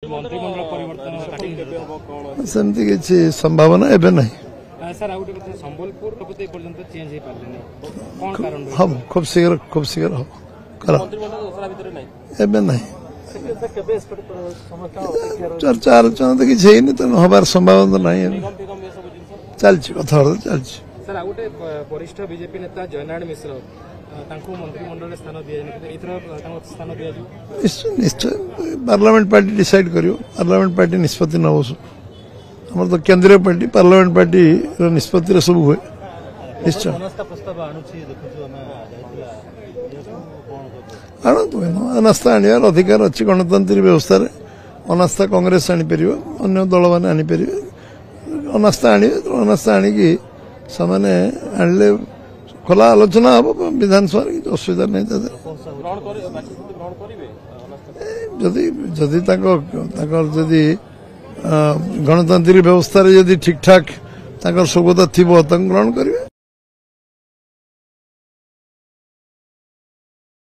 मंत्रिमंडल परिवर्तन सेमती किसी संभावना एवं नहीं सर आउ गोटे संबलपुर प्रति पर्यंत चेंज हो पारे कौन कारण हम खूब शीघ्र हम कल एवं नहीं चर्चा आलोचना तो किसी तेना हबार संभावना नहीं चलती कथबार्ता चलती सर आउ गोटे वरिष्ठ बीजेपी नेता जयनारायण मिश्र मंत्रिमंडल स्थान स्थान निश्चय निश्चय पार्लियामेंट पार्टी डिसाइड करियो पार्लियामेंट पार्टी निष्पत्ति न बसु हमर तो केंद्रीय पार्टी पार्लियामेंट पार्टी निष्पत्ति रे सब हुए निश्चय आणतु अनास्था आनिबार अधिकार अच्छी गणतांत्रिक व्यवस्था रे अनास्था कांग्रेस आनीपर अन्य दल मैंने आनीपर अनास्था अनास्था आणिकी से आणले खोला आलोचना हम विधानसभा किसी असुविधा नहीं जदि जदि जदि गणतांत्रिक व्यवस्था रे जदि ठीक ठाक सुगता थी ग्रहण करेंगे।